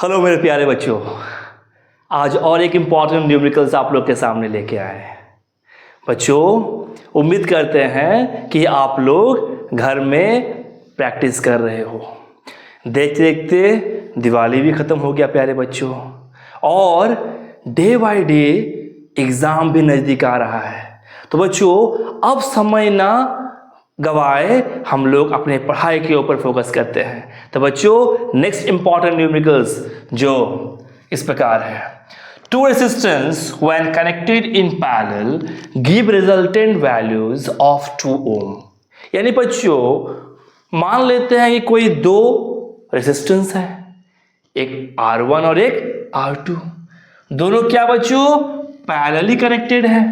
Hello मेरे प्यारे बच्चों, आज और एक इम्पॉर्टेंट न्यूमेरिकल्स आप लोग के सामने लेके आए हैं। बच्चों, उम्मीद करते हैं कि आप लोग घर में प्रैक्टिस कर रहे हो। देखते देखते दिवाली भी ख़त्म हो गया प्यारे बच्चों, और डे बाय डे एग्ज़ाम भी नज़दीक आ रहा है। तो बच्चों, अब समय ना गवाए, हम लोग अपने पढ़ाई के ऊपर फोकस करते हैं। तो बच्चों, नेक्स्ट इंपॉर्टेंट न्यूमेरिकल्स जो इस प्रकार है। Two resistance when connected in parallel give resultant values of 2 ohm. यानी बच्चों, मान लेते हैं कि कोई दो रेजिस्टेंस है, एक R1 और एक R2। दोनों क्या बच्चों? पैरेलली कनेक्टेड है,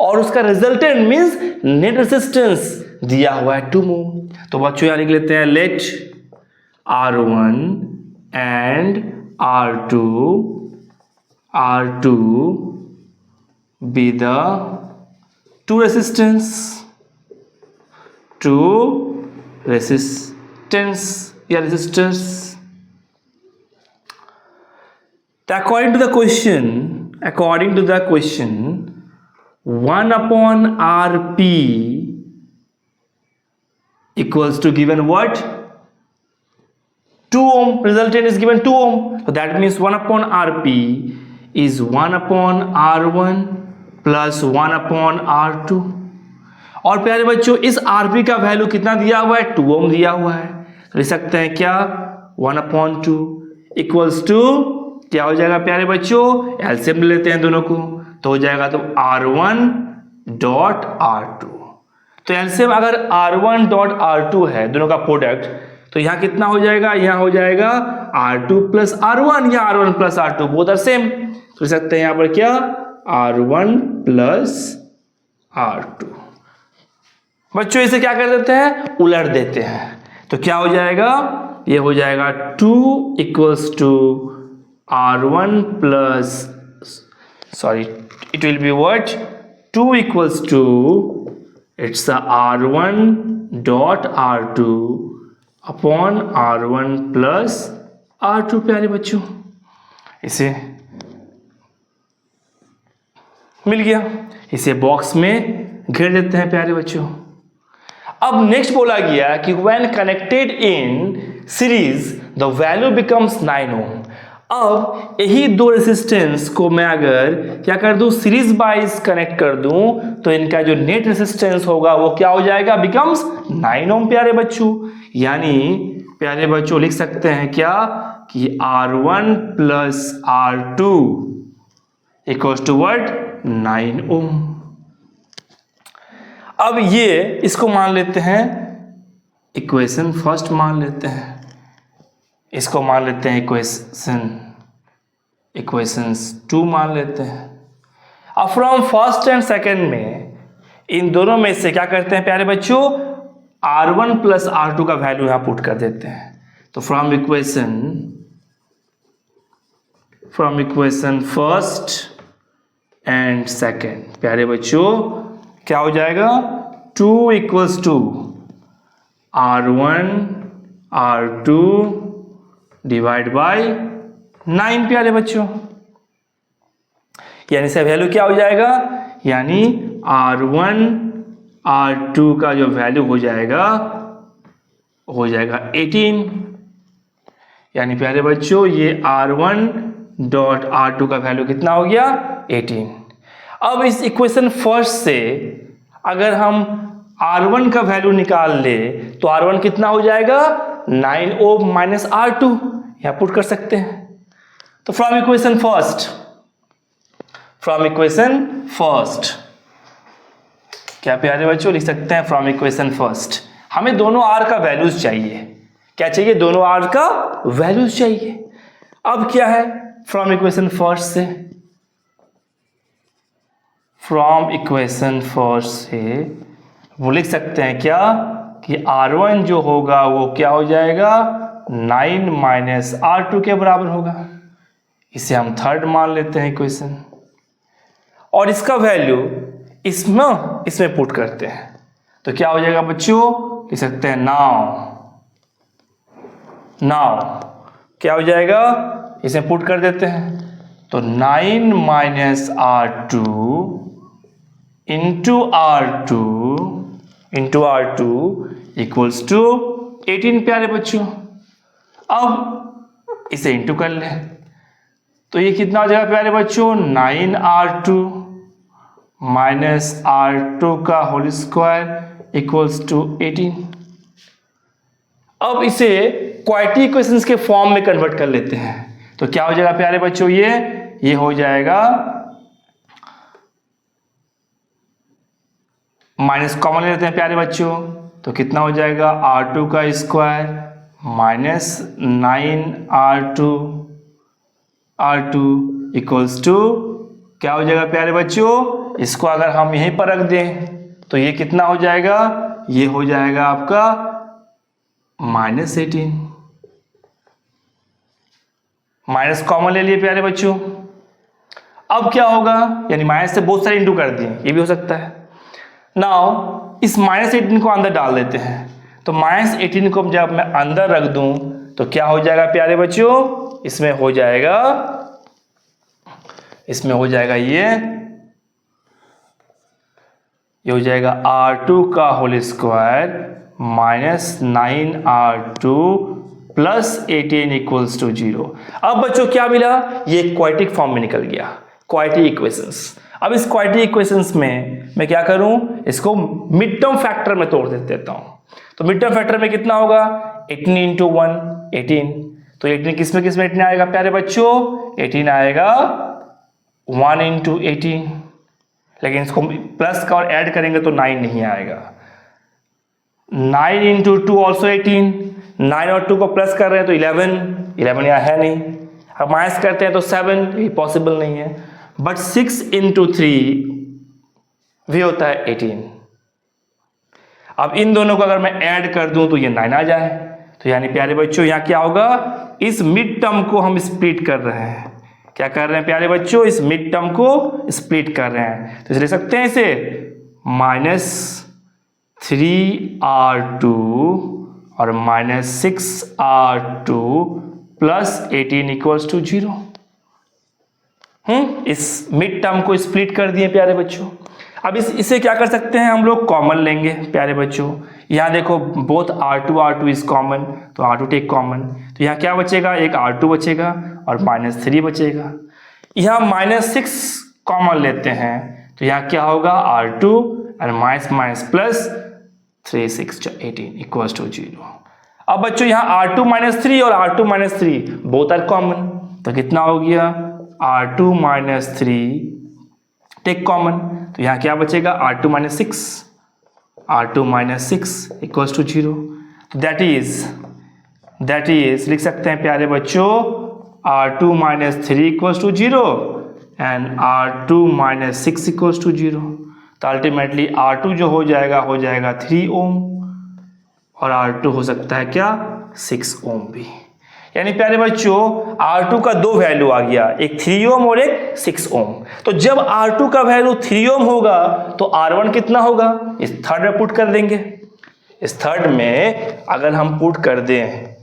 और उसका रिजल्टेंट मींस नेट रेजिस्टेंस दिया हुआ है 2 ओम। तो बच्चों यहां लिख लेते हैं, let R1 and R2 be the two resistance या resistors. According to the question, 1 upon Rp equals to given what? 2 ohm. Resultant is given 2 ohm. So that means 1 upon Rp is 1 upon R1 plus 1 upon R2. और प्यारे बच्चों, इस Rp का value कितना दिया हुआ है? 2 ohm दिया हुआ है। लिख सकते हैं क्या? 1 upon 2 equals to क्या हो जाएगा प्यारे बच्चों? एलसीएम लेते हैं दोनों को, तो हो जाएगा तो R1 डॉट R2। तो एलसीएम अगर R1 डॉट R2 है, दोनों का प्रोडक्ट, तो यहाँ कितना हो जाएगा? यहाँ हो जाएगा R2 प्लस R1 या R1 plus R2, both are same. तो लिख सकते हैं यहाँ पर क्या? R1 plus R2। बच्चों, इसे क्या कर देते हैं? उलट देते हैं। तो क्या हो जाएगा? ये हो जाएगा 2 equals to R1 plus, sorry, it will be what? 2 equals to, it's the R1 dot R2 upon R1 plus R2 प्यारे बच्चों। इसे मिल गया, इसे बॉक्स में घेर देते हैं प्यारे बच्चों। अब नेक्स्ट बोला गया कि when connected in series the value becomes 9 ohm। अब यही दो रेसिस्टेंस को मैं अगर क्या कर दूं? सीरीज वाइज कनेक्ट कर दूं, तो इनका जो नेट रेसिस्टेंस होगा वो क्या हो जाएगा? बिकम्स 9 ओम प्यारे बच्चों। यानी प्यारे बच्चों लिख सकते हैं क्या कि R1 plus R2 equals to what? 9 ohm. अब ये इसको मान लेते हैं इक्वेशन फर्स्ट, मान लेते हैं इसको, मान लेते हैं इक्वेशंस 2 मान लेते हैं। अब फ्रॉम फर्स्ट एंड सेकेंड में इन दोनों में से क्या करते हैं प्यारे बच्चों? R1 प्लस R2 का वैल्यू यहां पुट कर देते हैं। तो from equation first and second प्यारे बच्चों क्या हो जाएगा? 2 equals to R1 R2 divide by 9 प्यारे बच्चों। यानी इसका वैल्यू क्या हो जाएगा? यानी R1 R2 का जो वैल्यू हो जाएगा 18। यानी प्यारे बच्चों ये R1 डॉट R2 का वैल्यू कितना हो गया? 18। अब इस इक्वेशन फर्स्ट से अगर हम R1 का वैल्यू निकाल ले तो R1 कितना हो जाएगा? 9 ओम माइनस R2 यहां पुट कर सकते हैं। तो फ्रॉम इक्वेशन फर्स्ट क्या प्यारे बच्चों लिख सकते हैं? फ्रॉम इक्वेशन फर्स्ट हमें दोनों R का वैल्यूज चाहिए। क्या चाहिए? दोनों R का वैल्यूज चाहिए। अब क्या है? फ्रॉम इक्वेशन फर्स्ट से वो लिख सकते हैं क्या कि R1 जो होगा वो क्या हो जाएगा? 9 माइनस R2 के बराबर होगा। इसे हम थर्ड मान लेते हैं इक्वेशन, और इसका वैल्यू इसमें पुट करते हैं। तो क्या हो जाएगा बच्चों? लिख सकते हैं नाउ क्या हो जाएगा, इसे पुट कर देते हैं, तो 9 minus R2 into R2 equals to 18 प्यारे बच्चों। अब इसे इंटू कर लें तो ये कितना हो जाएगा प्यारे बच्चों, 9R2 माइनस R2 का होल स्क्वायर इक्वल्स टू 18। अब इसे क्वाड्रेटिक इक्वेशंस के फॉर्म में कन्वर्ट कर लेते हैं, तो क्या हो जाएगा प्यारे बच्चों, ये हो जाएगा, माइनस कॉमन ले लेते हैं प्यारे बच्चों, तो कितना हो जाएगा R2 का square minus 9R2 equals to क्या हो जाएगा प्यारे बच्चों, इसको अगर हम यहीं पर रख दें तो ये कितना हो जाएगा, ये हो जाएगा आपका -18। माइनस कॉमन ले लिए प्यारे बच्चों। अब क्या होगा, यानी माइनस से बहुत सारे इंटू कर दिए, ये भी हो सकता है। नाउ इस -18 को अंदर डाल देते हैं, तो -18 को जब मैं अंदर रख दूं तो क्या हो जाएगा प्यारे बच्चों, इसमें हो जाएगा ये हो जाएगा R2 का whole square minus 9R2 plus 18 equals to 0। अब बच्चों क्या मिला, ये क्वाड्रेटिक फॉर्म में निकल गया, क्वाड्रेटिक इक्वेशंस। अब इस क्वाड्रेटिक इक्वेशंस में मैं क्या करूं, इसको मिड टर्म फैक्टर में तोड़ देता हूं। तो मिड टर्म फैक्टर में कितना होगा, 18 इंटू 1 18, तो 18 किस में 18 आएगा प्यारे बच्चों, 18 आएगा 1 इंटू 18, लेकिन इसको प्लस का और ऐड करेंगे तो 9 नहीं आएगा। 9 इंटू 2 ऑल्सो 18, 9 और 2 को प्लस कर रहे हैं तो 11 यहाँ है नहीं, अब माइनस करते हैं तो 7, ये पॉसिबल नहीं है। बट 6 इंटू 3 भी होता है 18। अब इन दोनों को अगर मैं ऐड कर दूं तो ये 9 आ जाए, तो यानी प्यारे बच्चों यहाँ क्या होगा, इस मिड टर्म को हम स्प्लिट कर रहे हैं। क्या कर रहे हैं प्यारे बच्चों, इस मिड टर्म को स्प्लिट कर रहे हैं, तो इसे लिख सकते हैं इसे -3R2 और -6R2 प्लस 18 इक्वल्स टू 0। इस मिड टर्म को स्प्लिट कर दिए प्यारे बच्चों। अब इसे क्या कर सकते हैं, हम लोग कॉमन लेंगे प्यारे बच्चों। यहाँ देखो बोथ R2 इज कॉमन, तो R2 टेक कॉमन, तो यहाँ क्या बचेगा, एक R2 बचेगा और -3 बचेगा। यहाँ -6 कॉमन लेते हैं, तो यहाँ क्या होगा, R2 और माइनस प्लस 3 6 18 इक्वल्स टू 0। अब बच्चों यहाँ R2 -3 और R2 -3 बोथ आर कॉमन, तो कितना हो गया, R2 -3 टेक कॉमन, तो यहाँ क्या बचेगा, R2 -6 इक्वल्स टू 0। तो दैट इज लिख सकते हैं प्यारे बच्चों, R2 -3 equals to 0 and R2 -6 equals to 0। तो अल्टीमेटली R2 जो हो जाएगा 3 ओम और R2 हो सकता है क्या, 6 ओम भी। यानी प्यारे बच्चों R2 का दो वैल्यू आ गया, एक 3 ओम और एक 6 ओम। तो जब R2 का वैल्यू 3 ओम होगा तो R1 कितना होगा, इस थर्ड में पुट कर देंगे। इस थर्ड में अगर हम पुट कर दें,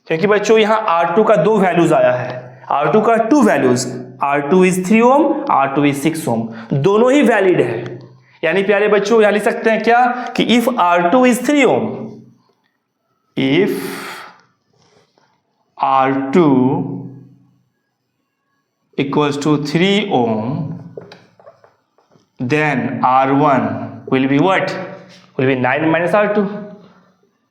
क्योंकि बच्चों यहाँ R2 का दो वैल्यूज आया है, R2 का 2 values, R2 is 3 ohm, R2 is 6 ohm, दोनों ही वैलिड है। यानी प्यारे बच्चों यहाँ लिख सकते हैं क्या, कि if R2 is 3 ohm, if R2 equals to 3 ohm, then R1 will be what? Will be 9 minus R2.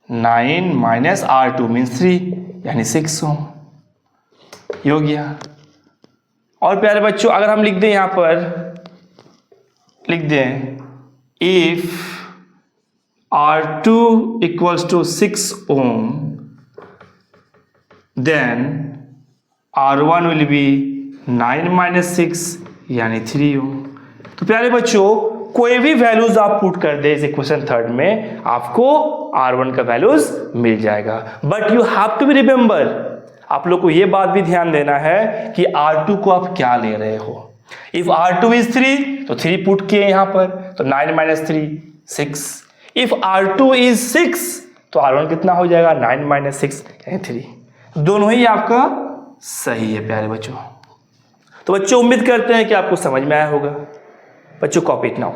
9 minus R2 means 3, यानी 6 ohm। ये हो गया। और प्यारे बच्चों अगर हम लिख दें, यहाँ पर लिख दें, if R2 equals to 6 ohm, then R1 will be 9 minus 6 यानी 3 ओम। तो प्यारे बच्चों कोई भी वैल्यूज आप पुट कर दे इस इक्वेशन थर्ड में, आपको R1 का वैल्यूज मिल जाएगा। But you have to be remember, आप लोग को ये बात भी ध्यान देना है कि R2 को आप क्या ले रहे हो। इफ R2 इज 3 तो 3 पुट किए यहाँ पर, तो 9 minus 3 6। इफ R2 इज 6 तो R1 कितना हो जाएगा, 9 minus 6 यानी 3। दोनों ही आपका सही है प्यारे बच्चों। तो बच्चों उम्मीद करते हैं कि आपको समझ में आया होगा। बच्चों कॉपी इट नाउ।